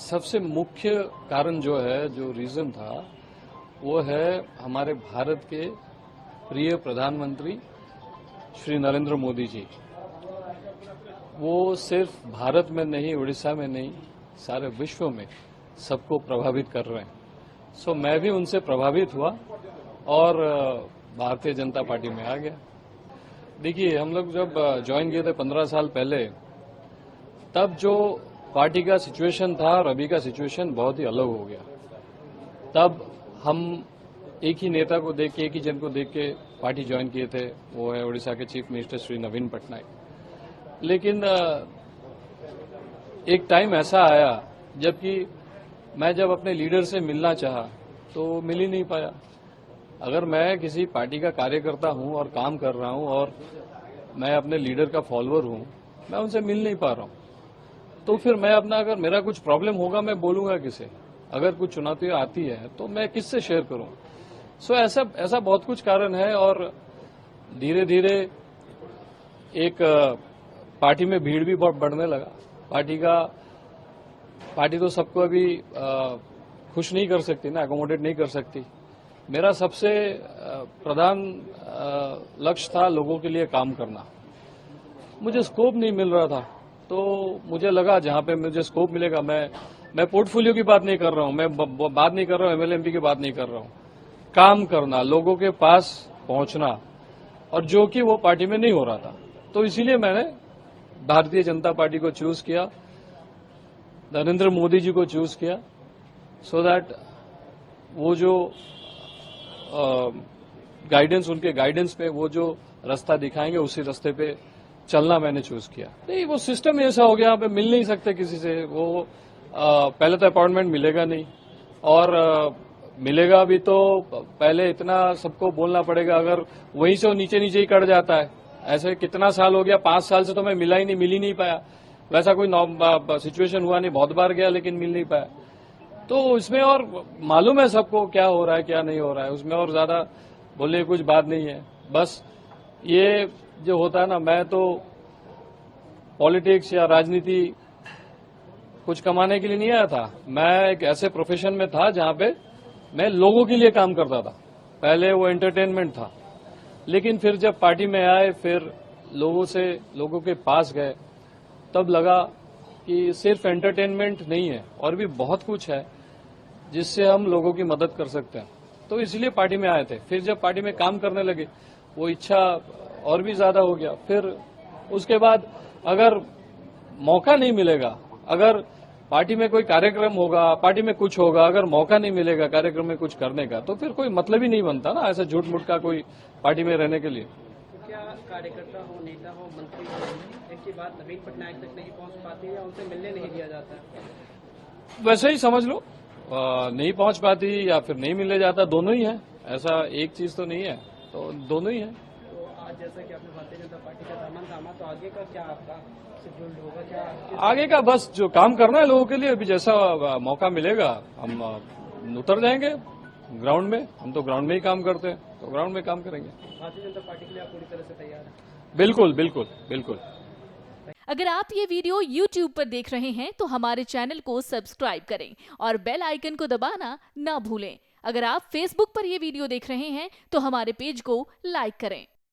सबसे मुख्य कारण जो है, जो रीजन था, वो है हमारे भारत के प्रिय प्रधानमंत्री श्री नरेंद्र मोदी जी। वो सिर्फ भारत में नहीं, उड़ीसा में नहीं, सारे विश्व में सबको प्रभावित कर रहे हैं। सो मैं भी उनसे प्रभावित हुआ और भारतीय जनता पार्टी में आ गया। देखिए, हम लोग जब ज्वाइन किए थे 15 साल पहले, तब जो पार्टी का सिचुएशन था और अभी का सिचुएशन बहुत ही अलग हो गया। तब हम एक ही नेता को देख के, एक ही जन को देख के पार्टी ज्वाइन किए थे, वो है उड़ीसा के चीफ मिनिस्टर श्री नवीन पटनायक। लेकिन एक टाइम ऐसा आया जबकि मैं जब अपने लीडर से मिलना चाहा तो मिल ही नहीं पाया। अगर मैं किसी पार्टी का कार्यकर्ता हूं और काम कर रहा हूं और मैं अपने लीडर का फॉलोअर हूं, मैं उनसे मिल नहीं पा रहा हूं, तो फिर मैं अपना, अगर मेरा कुछ प्रॉब्लम होगा, मैं बोलूंगा किसे? अगर कुछ चुनौतियां आती है तो मैं किससे शेयर करूं? सो ऐसा बहुत कुछ कारण है। और धीरे धीरे एक पार्टी में भीड़ भी बहुत बढ़ने लगा। पार्टी तो सबको अभी खुश नहीं कर सकती ना, एकोमोडेट नहीं कर सकती। मेरा सबसे प्रधान लक्ष्य था लोगों के लिए काम करना। मुझे स्कोप नहीं मिल रहा था, तो मुझे लगा जहां पे मुझे स्कोप मिलेगा, मैं पोर्टफोलियो की बात नहीं कर रहा हूं, मैं बात नहीं कर रहा हूं, एमएलए एमपी की बात नहीं कर रहा हूं। काम करना, लोगों के पास पहुंचना, और जो कि वो पार्टी में नहीं हो रहा था। तो इसीलिए मैंने भारतीय जनता पार्टी को चूज किया, नरेंद्र मोदी जी को चूज किया, सो दैट वो जो गाइडेंस, उनके गाइडेंस पे वो जो रास्ता दिखाएंगे, उसी रास्ते पे चलना मैंने चूज किया। नहीं, वो सिस्टम ऐसा हो गया, यहाँ पे मिल नहीं सकते किसी से। वो पहले तो अपॉइंटमेंट मिलेगा नहीं, और मिलेगा भी तो पहले इतना सबको बोलना पड़ेगा। अगर वहीं से वो नीचे नीचे ही कट जाता है। ऐसे कितना साल हो गया, 5 साल से तो मैं मिल ही नहीं पाया। वैसा कोई सिचुएशन हुआ नहीं, बहुत बार गया लेकिन मिल नहीं पाया। तो इसमें और मालूम है सबको क्या हो रहा है, क्या नहीं हो रहा है। उसमें और ज्यादा बोलने की कुछ बात नहीं है। बस ये जो होता है ना, मैं तो पॉलिटिक्स या राजनीति कुछ कमाने के लिए नहीं आया था। मैं एक ऐसे प्रोफेशन में था जहां पे मैं लोगों के लिए काम करता था। पहले वो एंटरटेनमेंट था, लेकिन फिर जब पार्टी में आए, फिर लोगों के पास गए, तब लगा कि सिर्फ एंटरटेनमेंट नहीं है, और भी बहुत कुछ है जिससे हम लोगों की मदद कर सकते हैं। तो इसलिए पार्टी में आए थे। फिर जब पार्टी में काम करने लगे, वो इच्छा और भी ज्यादा हो गया। फिर उसके बाद अगर मौका नहीं मिलेगा, अगर पार्टी में कोई कार्यक्रम होगा, पार्टी में कुछ होगा, अगर मौका नहीं मिलेगा कार्यक्रम में कुछ करने का, तो फिर कोई मतलब ही नहीं बनता ना, ऐसा झूठ मूठ का कोई पार्टी में रहने के लिए। तो क्या कार्यकर्ता हो, नेता हो, मंत्री हो, इनकी बात नवीन पटनायक तक नहीं पहुंच पाती है या उनसे मिलने नहीं दिया जाता है? वैसे ही समझ लो, नहीं पहुंच पाती या फिर नहीं मिले जाता, दोनों ही है। ऐसा एक चीज तो नहीं है, तो दोनों ही है। तो आज जैसा कि आपने भारतीय जनता पार्टी का दामन थामा, तो आगे का क्या आपका शेड्यूल होगा? क्या आगे का बस जो काम करना है लोगों के लिए, अभी जैसा मौका मिलेगा हम उतर जाएंगे ग्राउंड में। हम तो ग्राउंड में ही काम करते हैं, तो ग्राउंड में काम करेंगे। भारतीय जनता पार्टी के लिए आप पूरी तरह से तैयार हैं? बिल्कुल बिल्कुल बिल्कुल। अगर आप ये वीडियो YouTube पर देख रहे हैं तो हमारे चैनल को सब्सक्राइब करें और बेल आइकन को दबाना ना भूलें। अगर आप Facebook पर ये वीडियो देख रहे हैं तो हमारे पेज को लाइक करें।